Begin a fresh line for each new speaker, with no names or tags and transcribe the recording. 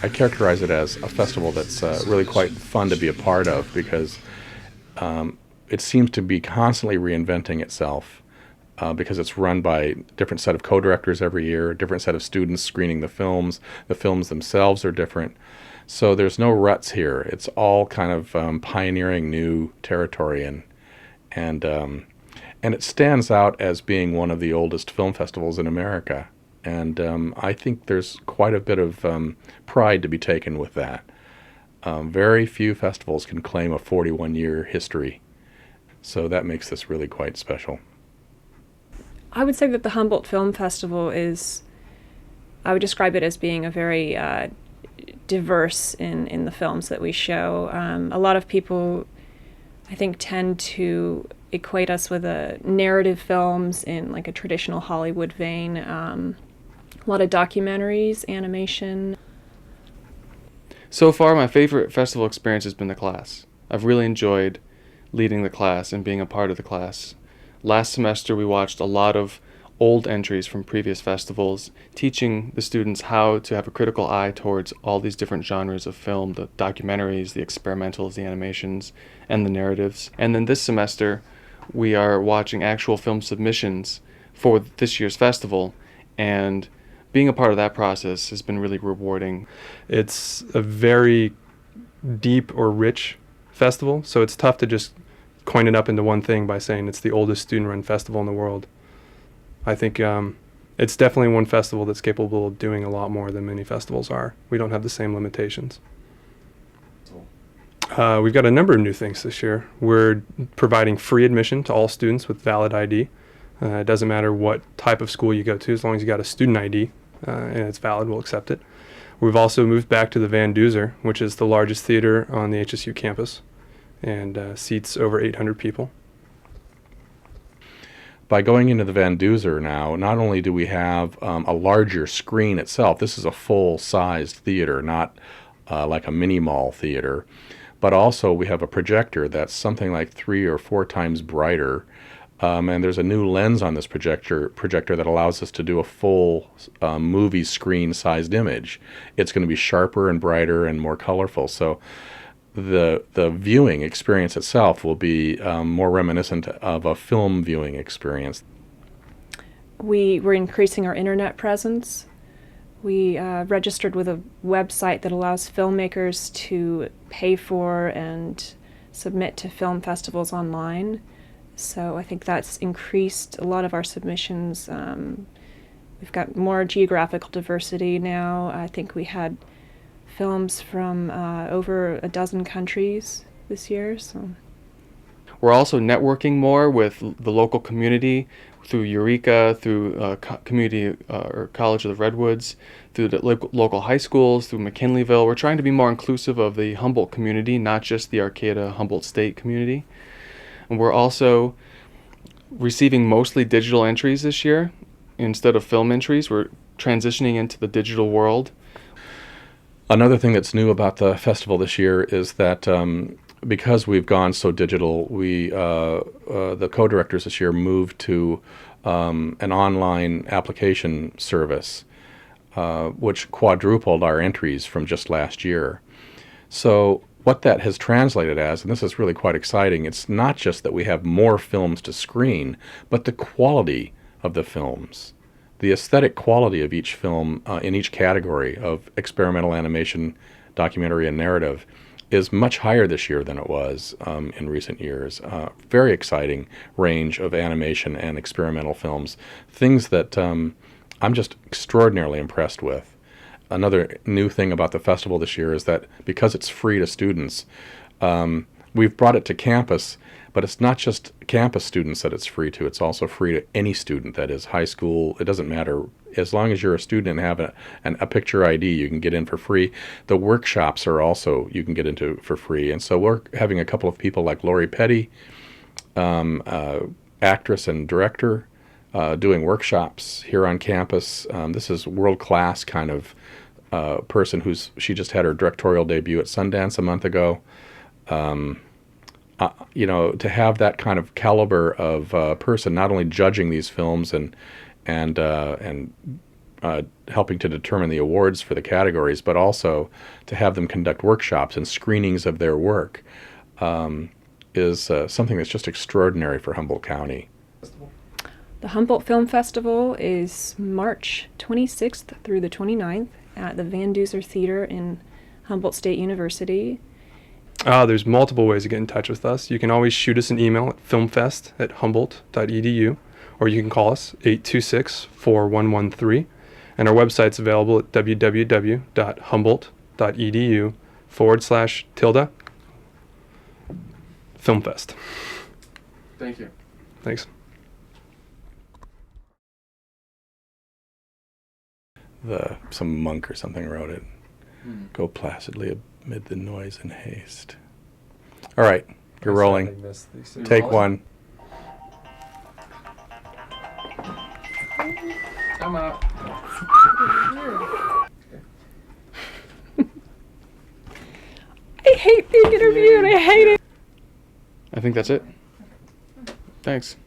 I characterize it as a festival that's really quite fun to be a part of because it seems to be constantly reinventing itself because it's run by a different set of co-directors every year, a different set of students screening the films. The films themselves are different. So there's no ruts here. It's all kind of pioneering new territory, and it stands out as being one of the oldest film festivals in America. And I think there's quite a bit of pride to be taken with that. Very few festivals can claim a 41-year history. So that makes this really quite special.
I would say that the Humboldt Film Festival I would describe it as being a very diverse in the films that we show. A lot of people, I think, tend to equate us with narrative films in like a traditional Hollywood vein. A lot of documentaries, animation.
So far, my favorite festival experience has been the class. I've really enjoyed leading the class and being a part of the class. Last semester, we watched a lot of old entries from previous festivals, teaching the students how to have a critical eye towards all these different genres of film, the documentaries, the experimentals, the animations, and the narratives. And then this semester, we are watching actual film submissions for this year's festival, and being a part of that process has been really rewarding.
It's a very deep or rich festival, so it's tough to just coin it up into one thing by saying it's the oldest student-run festival in the world. I think it's definitely one festival that's capable of doing a lot more than many festivals are. We don't have the same limitations. We've got a number of new things this year. We're providing free admission to all students with valid ID. It doesn't matter what type of school you go to, as long as you got a student ID and it's valid, we'll accept it. We've also moved back to the Van Duzer, which is the largest theater on the HSU campus, and seats over 800 people.
By going into the Van Duzer now, not only do we have a larger screen itself, this is a full-sized theater, not like a mini-mall theater, but also we have a projector that's something like 3 or 4 times brighter, and there's a new lens on this projector that allows us to do a full movie screen-sized image. It's going to be sharper and brighter and more colorful, so the viewing experience itself will be more reminiscent of a film viewing experience.
We're increasing our internet presence. We registered with a website that allows filmmakers to pay for and submit to film festivals online. So I think that's increased a lot of our submissions. We've got more geographical diversity now. I think we had films from over a dozen countries this year. So
we're also networking more with the local community through Eureka, through community or College of the Redwoods, through the local high schools, through McKinleyville. We're trying to be more inclusive of the Humboldt community, not just the Arcata Humboldt State community. And we're also receiving mostly digital entries this year instead of film entries. We're transitioning into the digital world.
Another thing that's new about the festival this year is that because we've gone so digital, the co-directors this year moved to an online application service, which quadrupled our entries from just last year. So what that has translated as, and this is really quite exciting, it's not just that we have more films to screen, but the quality of the films. The aesthetic quality of each film in each category of experimental animation, documentary, and narrative is much higher this year than it was in recent years. Very exciting range of animation and experimental films, things that I'm just extraordinarily impressed with. Another new thing about the festival this year is that because it's free to students, we've brought it to campus, but it's not just campus students that it's free to. It's also free to any student, that is high school. It doesn't matter. As long as you're a student and have a picture ID, you can get in for free. The workshops are also, you can get into for free. And so we're having a couple of people like Lori Petty, actress and director, doing workshops here on campus. This is world-class kind of person she just had her directorial debut at Sundance a month ago. To have that kind of caliber of person not only judging these films and helping to determine the awards for the categories, but also to have them conduct workshops and screenings of their work is something that's just extraordinary for Humboldt County.
The Humboldt Film Festival is March 26th through the 29th at the Van Duzer Theater in Humboldt State University.
There's multiple ways to get in touch with us. You can always shoot us an email at filmfest@humboldt.edu, or you can call us 826-4113. And our website's available at www.humboldt.edu/filmfest.
Thank you.
Thanks.
Some monk or something wrote it. Go placidly amid the noise and haste. All right, you're rolling. Take one.
I'm out.
I hate being interviewed. I hate it.
I think that's it. Thanks.